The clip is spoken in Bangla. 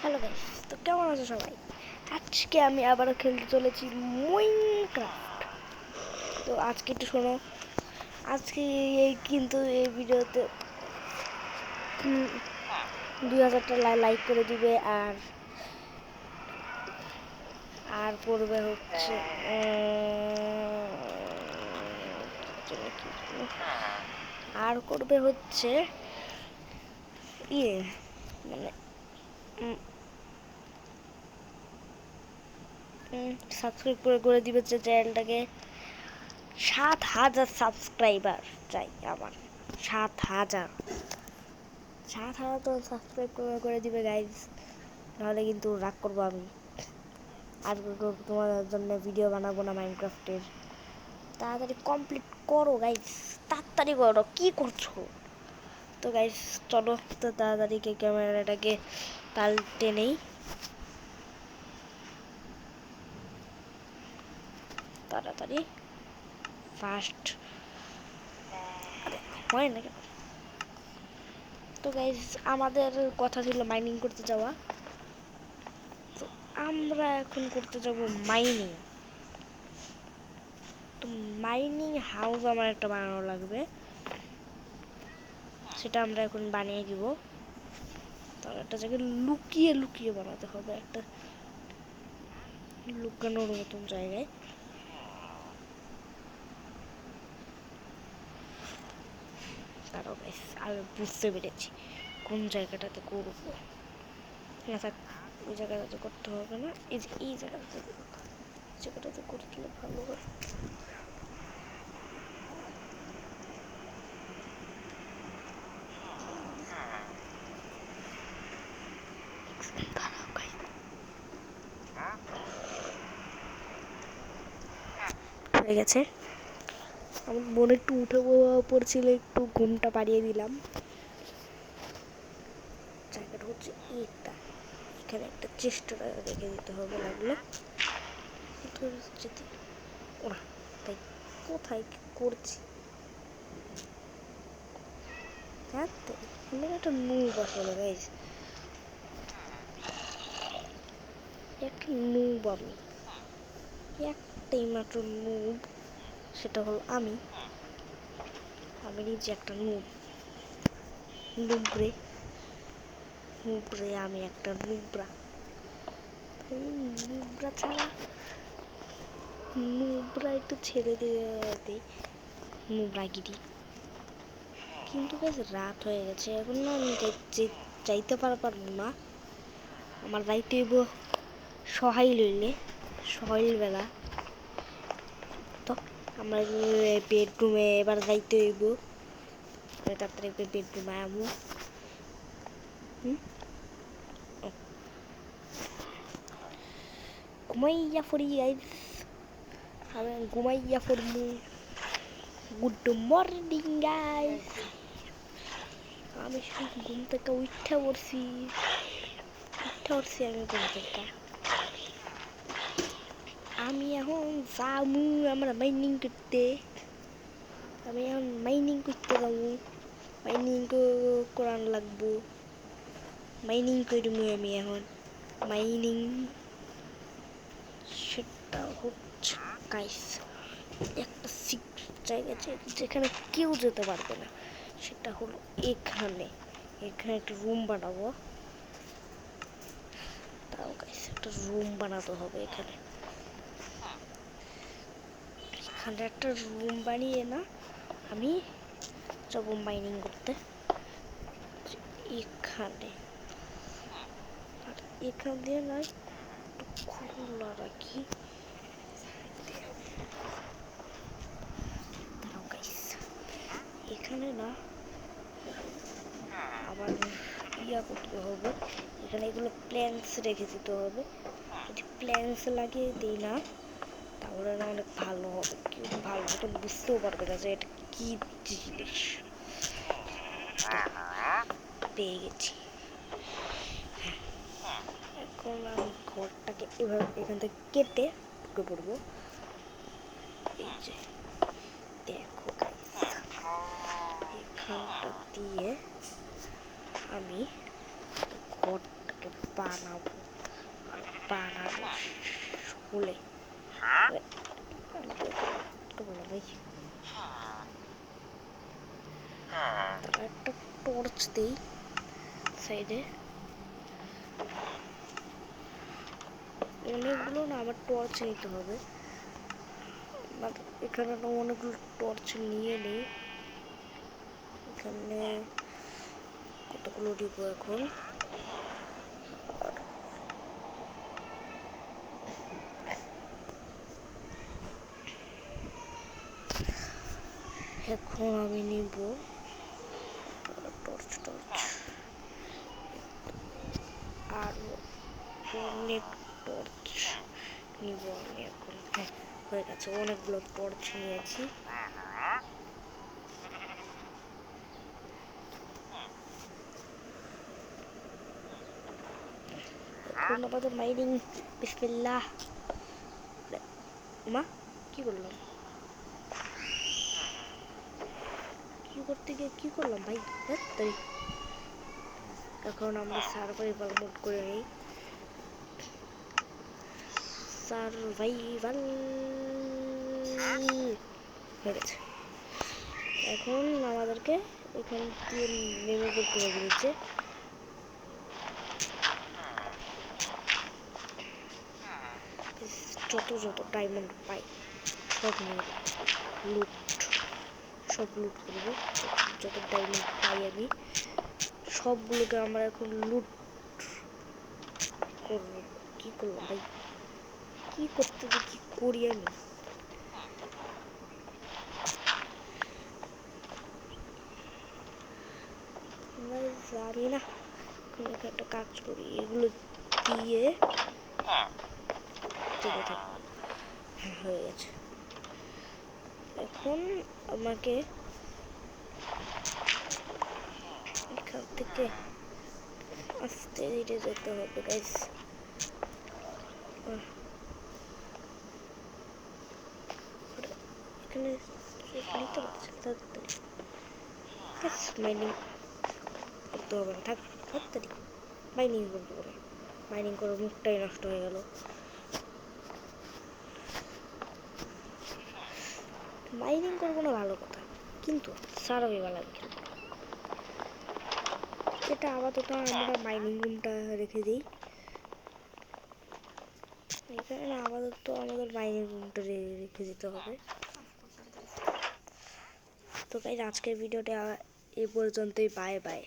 হ্যালো গাইস, তো কেমন আছো সবাই? আজকে আমি আবারও খেলতে চলেছি মাইনক্রাফট। তো আজকে একটু শোনো, আজকে কিন্তু এই ভিডিওতে 2000টা লাইক করে দিবে। আর আর করবে হচ্ছে আর করবে হচ্ছে ইয়ে মানে সাবস্ক্রাইব করে দিবে চ্যানেলটাকে। 7000 সাবস্ক্রাইবার চাই আমার। 7000 তো সাবস্ক্রাইব করে দিবে গাইজ, নাহলে কিন্তু রাগ করবো আমি। আর তোমাদের জন্য ভিডিও বানাবো না মাইনক্রাফটের। তাড়াতাড়ি কমপ্লিট করো গাইজ, তাড়াতাড়ি করো, কি করছো? তো গাইজ চলো, তো তাড়াতাড়ি ক্যামেরাটাকে পাল্টে নেই। তাড়াতাড়ি ফাস্ট হয় না কেন? তো গাইজ আমাদের কথা ছিল মাইনিং করতে যাওয়া, তো আমরা এখন করতে যাব মাইনিং। তো মাইনিং হাউস আমার একটা বানানো লাগবে, সেটা আমরা এখন বানিয়ে দিব। তার একটা জায়গায় লুকিয়ে লুকিয়ে বানাতে হবে, একটা লুকানোর মতন জায়গায়। তারও গাইস আমি বুঝতে পেরেছি কোন জায়গাটাতে করবো। ওই জায়গাটাতে করতে হবে না, এই যে এই জায়গাটাতে করলে ভালো হয়। হয়ে গেছে, আমার মনে একটু উঠে পড়ছিল, একটু ঘুমটা পাড়িয়ে দিলাম। জায়গাটা হচ্ছে এটা, এখানে একটা চেষ্টাটা রেখে দিতে হবে লাগলে। ওরা তাই কোথায় করছি? হ্যাঁ, একটা নুব আসলে গাইজ, একটা নুব আমি, একটাই মাত্র নুব, সেটা হলো আমি নিজে একটা নুবরে আমি একটা নুবরা। নুবরা ছাড়া নুবরা একটু ছেড়ে দিয়ে দেয় নুবরাগিরি। কিন্তু বেশ রাত হয়ে গেছে, এখন না আমি যাইতে পারবো না। আমার যাইতে হইব সহাইল বেলা। তো আমার বেডরুমে এবার যাইতে হইব, তাড়াতাড়ি বেডরুমে আমু। ঘুমাইয়া পড়ি গাইজ, আমি ঘুমাইয়া পড়মু। গুড মর্নিং গাইজ, আমি ঘুম থেকে উঠা পড়ছি আমি ঘুম থেকে। আমি এখন যামু আমরা মাইনিং করতে, যাবো মাইনিং করান লাগবো। মাইনিং করবো আমি এখন। মাইনিং সেটা হচ্ছে গাইস একটা সিক্রেট জায়গা আছে যেখানে কেউ যেতে পারবে না, সেটা হলো এখানে একটা রুম বানাবো। তাও গাইস একটা রুম বানাতে হবে এখানে একটা রুম বানিয়ে না আমি যাবো মাইনিং করতে এখানে। আর এখান দিয়ে নয়, একটু খোলা রাখি। এখানে না আবার ইয়া করতে হবে, এখানে এগুলো প্ল্যান্টস রেখে দিতে হবে। যদি প্ল্যান্টস লাগিয়ে দিই না, তাহলে না অনেক ভালো হবে, কেউ ভালো মতন বুঝতেও পারবে না যে এটা কি জিনিস। পেয়ে গেছি, এখন আমি ঘরটাকে এভাবে এখান থেকে কেটে ঢুকে পড়বো। এই যে দেখো এখানটা দিয়ে আমি ঘরটাকে বানাবো আর বানানো হলে ভাই তারা একটা টর্চ দেই সাইডে। অনেকগুলো না আমার টর্চ নিতে হবে, বাট এখানে না অনেকগুলো টর্চ নিয়ে নেই। এখানে কতগুলো দিব এখন? এখন আমি নিব টর্চ আর অনেক টর্চ নিব আমি এখন। হ্যাঁ, হয়ে গেছে, অনেকগুলো টর্চ নিয়েছি। এখন আমাদের মাইনিং বিসমিল্লাহ। মা কি করলাম, কি করতে গিয়ে কি করলাম ভাই? এখন আমরা সার্ভাইভাল মোড করে নিই। সার্ভাইভাল হয়ে গেছে। এখন আমাদেরকে এখান দিয়ে নেমে পড়তে হবে নিচে। যত ডায়মন্ড পাই সব নিয়ে লুট, সব লুট করবো। যত ডায়মন্ড পাই আমি সবগুলোকে আমরা এখন লুট করবো। কি করলাম ভাই, কি করতে কি করি আমি? জানি না, কোনো একটা কাজ করি, এগুলো দিয়ে হয়ে গেছে। এখন আমাকে এখান থেকে আস্তে ধীরে যেতে হবে গাইস। এখানে নিতে পারছি তাড়াতাড়ি, মাইনিং করতে হবে না, থাক তাড়াতাড়ি মাইনিং করতে হবে। মাইনিং করার মুখটাই নষ্ট হয়ে গেল। মাইনিং করবো না ভালো কথা, কিন্তু সার্ভাইভাল আমি খেলবো। এটা আপাতত আমরা মাইনিং রুমটা রেখে দিই এখানে না, আপাতত আমাদের মাইনিং রুমটা রেখে দিতে হবে। তো গাইস আজকের ভিডিওটা এই পর্যন্তই, বাই বাই।